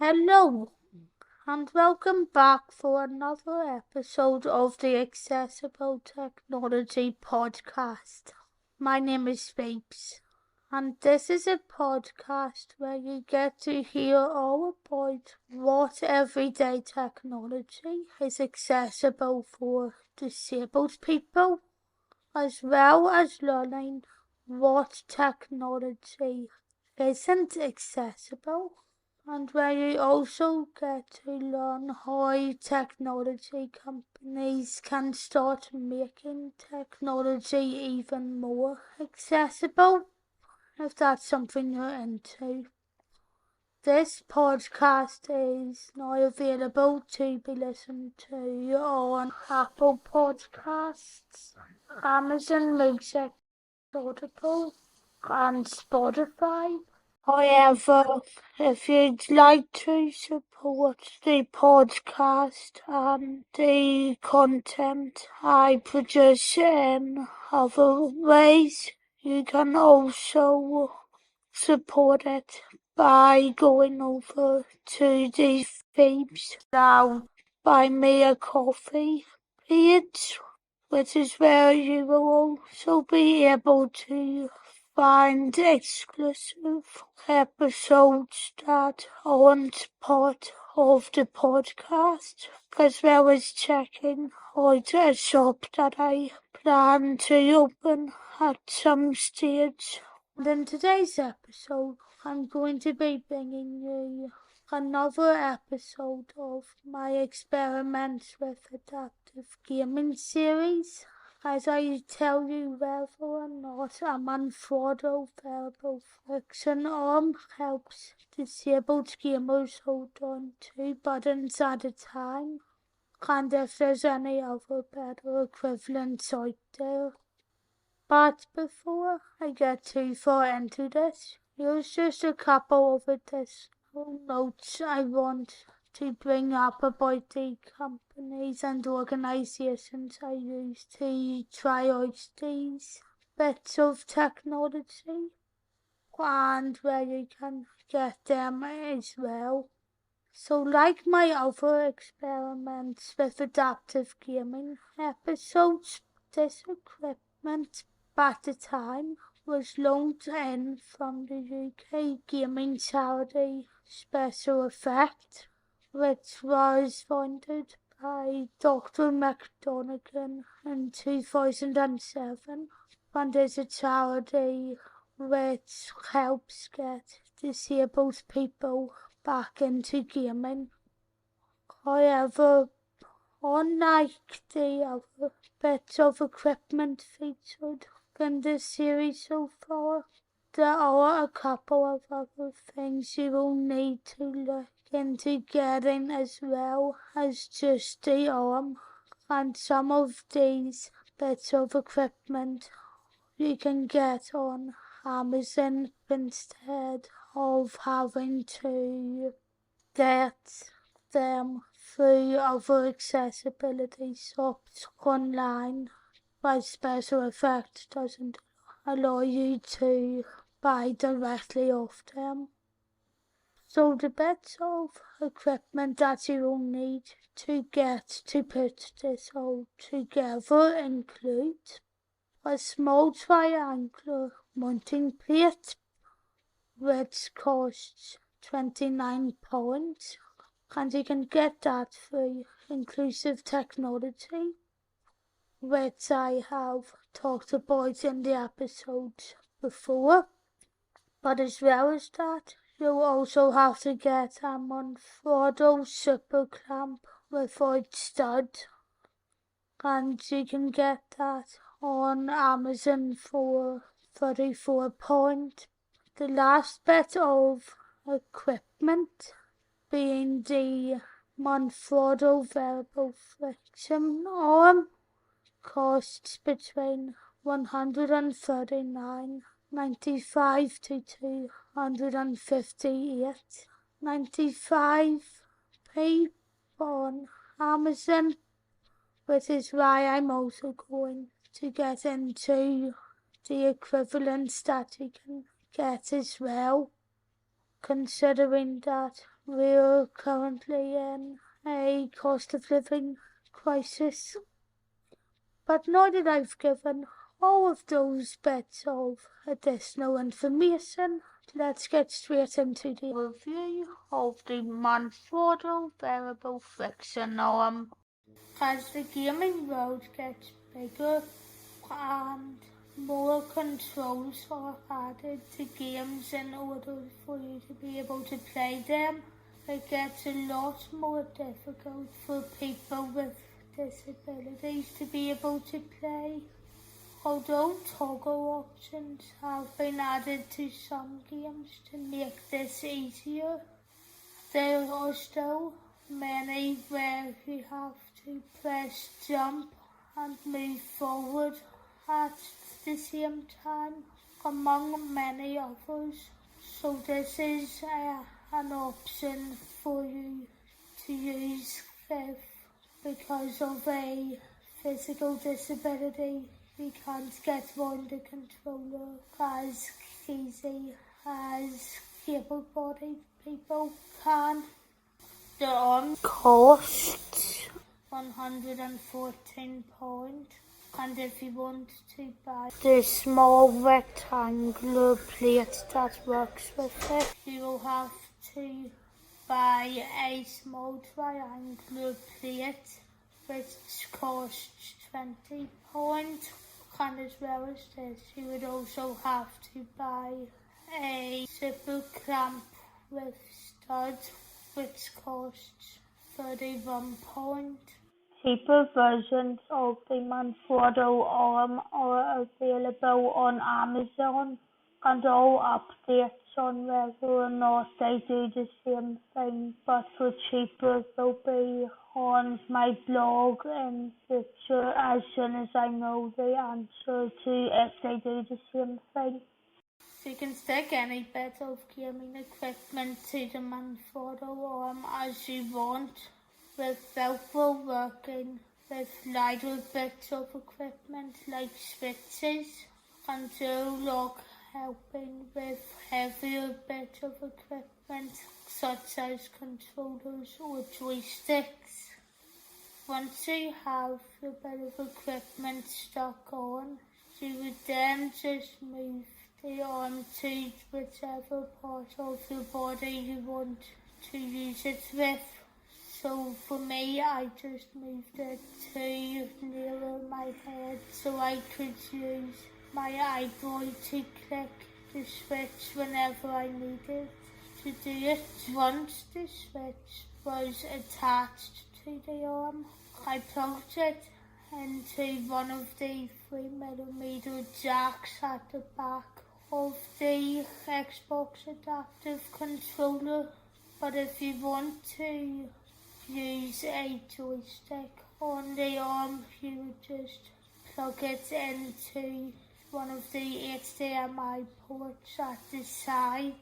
Hello, and welcome back for another episode of the Accessible Technology Podcast. My name is Vapes, and this is a podcast where you get to hear all about what everyday technology is accessible for disabled people, as well as learning what technology isn't accessible, and where you also get to learn how technology companies can start making technology even more accessible, if that's something you're into. This podcast is now available to be listened to on Apple Podcasts, Amazon Music, Audible, and Spotify. However, if you'd like to support the podcast and the content I produce in other ways, you can also support it by going over to the Phoebes Now Buy Me a Coffee page, which is where you will also be able to find exclusive episodes that aren't part of the podcast, as well as checking out a shop that I plan to open at some stage. And in today's episode, I'm going to be bringing you another episode of my experiments with adaptive gaming series, as I tell you whether or not a Manfrotto Variable Friction Arm helps disabled gamers hold on 2 buttons at a time, and if there's any other better equivalents out there. But before I get too far into this, here's just a couple of additional notes I want to bring up about the companies and organizations I use to try out these bits of technology, and where you can get them as well. So, like my other experiments with adaptive gaming episodes, this equipment at the time was loaned in from the UK gaming charity Special Effect, which was founded by Dr. McDonaghan in 2007, and is a charity which helps get disabled people back into gaming. However, unlike the other bits of equipment featured in this series so far, there are a couple of other things you will need to look into getting, as well as just the arm, and some of these bits of equipment you can get on Amazon instead of having to get them through other accessibility shops online, but Special Effect doesn't allow you to buy directly off them. So the bits of equipment that you will need to get to put this all together include a small triangular mounting plate, which costs £29, and you can get that through Inclusive Technology, which I have talked about in the episodes before. But as well as that, you'll also have to get a Manfrotto super clamp without stud, and you can get that on Amazon for £34. The last bit of equipment being the Manfrotto Variable Friction Arm costs between £139.95 to £258.95 on Amazon, which is why I'm also going to get into the equivalents that you can get as well, considering that We're currently in a cost of living crisis. But now that I've given all of those bits of additional information, let's get straight into the review of the Manfrotto Variable Friction Arm. As the gaming world gets bigger and more controls are added to games in order for you to be able to play them, it gets a lot more difficult for people with disabilities to be able to play. Although toggle options have been added to some games to make this easier, there are still many where you have to press jump and move forward at the same time, among many others. So this is an option for you to use if, because of a physical disability, you can't get around the controller as easy as able-bodied people can. The arm costs £114, and if you want to buy the small rectangular plate that works with it, you will have to buy a small triangular plate which costs £20. And as well as this, you would also have to buy a zipper clamp with studs which costs £31. Cheaper versions of the Manfrotto Arm are available on Amazon, and all updates on whether or not they do the same thing, but for cheaper they'll be on my blog in future as soon as I know the answer to if they do the same thing. So you can stick any bit of gaming equipment to the Manfrotto Arm as you want, with Velcro working with lighter bits of equipment like switches, and Lock helping with heavier bits of equipment such as controllers or joysticks. Once you have your bit of equipment stuck on, you would then just move the arm to whichever part of your body you want to use it with. So for me, I just moved it to nearer my head so I could use my eyeball to click the switch whenever I needed to do it. Once the switch was attached to the arm, I plugged it into one of the 3mm jacks at the back of the Xbox adaptive controller. But if you want to use a joystick on the arm, you would just plug it into one of the HDMI ports at the side,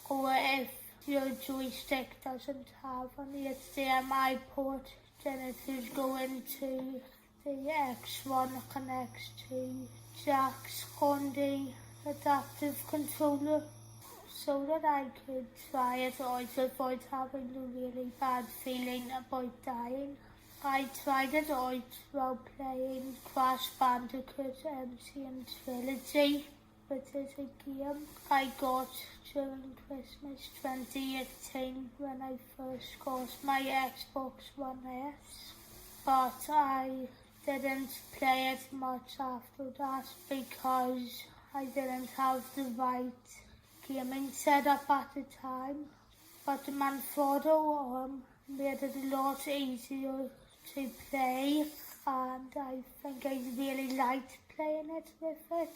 or if your joystick doesn't have an HDMI port, then it would go into the X1 and X2 jacks on the adaptive controller, so that I could try it out without having the really bad feeling about dying. I tried it out while playing Crash Bandicoot Insane Trilogy, which is a game I got during Christmas 2018 when I first got my Xbox One S. But I didn't play it much after that because I didn't have the right gaming setup at the time. But the Manfrotto Arm made it a lot easier to play, and I think I really liked playing it with it.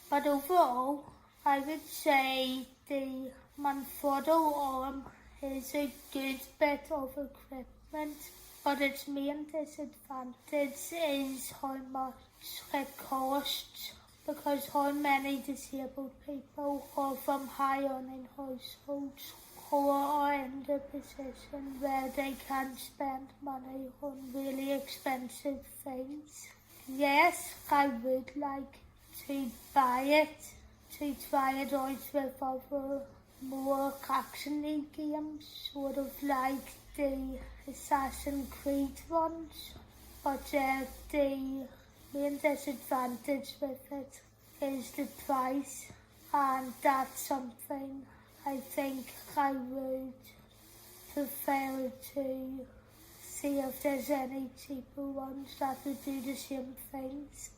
But overall, I would say the Manfrotto Arm is a good bit of equipment, but its main disadvantage is how much it costs, because how many disabled people are from high-earning households who are in the position where they can spend money on really expensive things. Yes, I would like to buy it, to try it out with other more action-y games, sort of like the Assassin's Creed ones, but the main disadvantage with it is the price, and that's something I think I would prefer to see if there's any cheaper ones that would do the same things.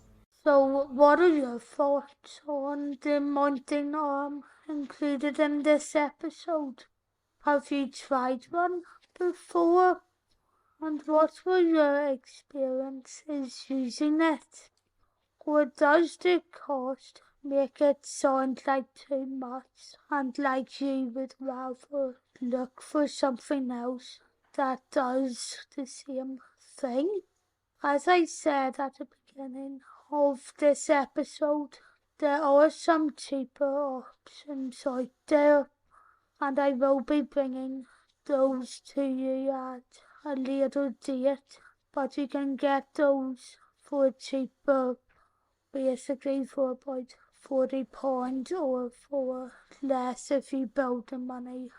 So what are your thoughts on the mounting arm included in this episode? Have you tried one before? And what were your experiences using it? Or does the cost make it sound like too much and like you would rather look for something else that does the same thing? As I said at the beginning of this episode, there are some cheaper options out there, and I will be bringing those to you at a later date, but you can get those for cheaper, basically for about £40 or for less if you build the money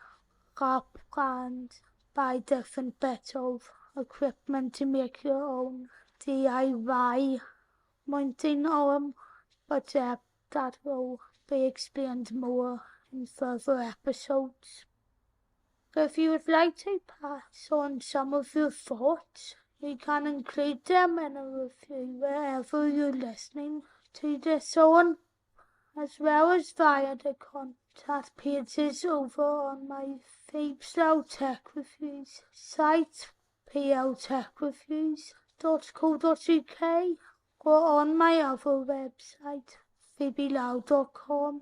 up and buy different bits of equipment to make your own DIY mounting arm, but that will be explained more in further episodes. If you would like to pass on some of your thoughts, you can include them in a review wherever you're listening to this on, as well as via the contact pages over on my Phoebeslow Tech Reviews site, pltechreviews.co.uk, or on my other website, phoebelow.com.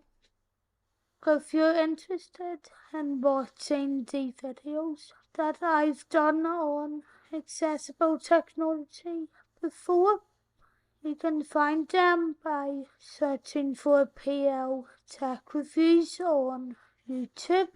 If you're interested in watching the videos that I've done on accessible technology before, you can find them by searching for PL Tech Reviews on YouTube.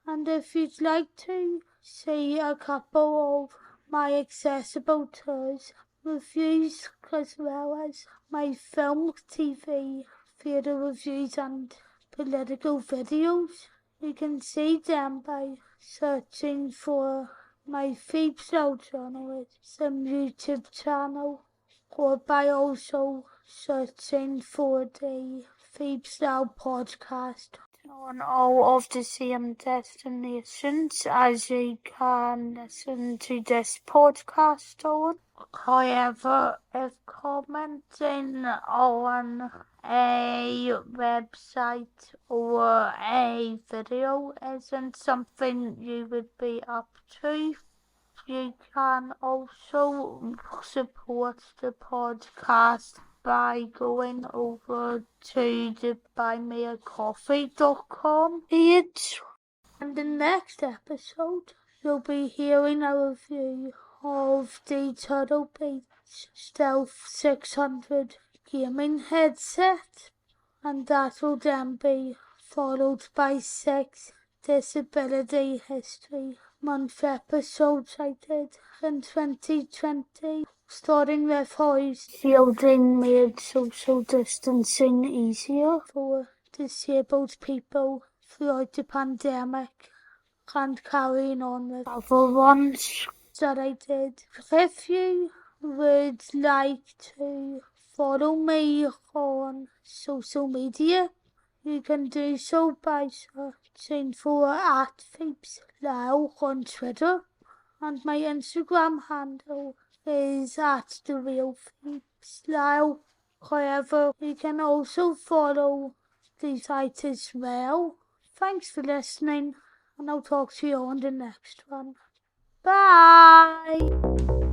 And if you'd like to see a couple of my accessible tours reviews, as well as my film, TV, theatre reviews and political videos, you can see them by searching for my Phoebeslow journalism YouTube channel, or by also searching for the Phoebeslow podcast on all of the same destinations as you can listen to this podcast on. However, if commenting on a website or a video isn't something you would be up to, you can also support the podcast by going over to the buymeacoffee.com page. In the next episode, you'll be hearing a review of the Turtle Beach Stealth 600 gaming headset, and that will then be followed by 6 disability history month episodes I did in 2020, starting with how shielding made social distancing easier for disabled people throughout the pandemic, and carrying on with other ones that I did. If you would like to follow me on social media, you can do so by searching for @Phoebeslow on Twitter, and my Instagram handle is @TheRealPhoebeslow. However, you can also follow the site as well. Thanks for listening, and I'll talk to you on the next one. Bye!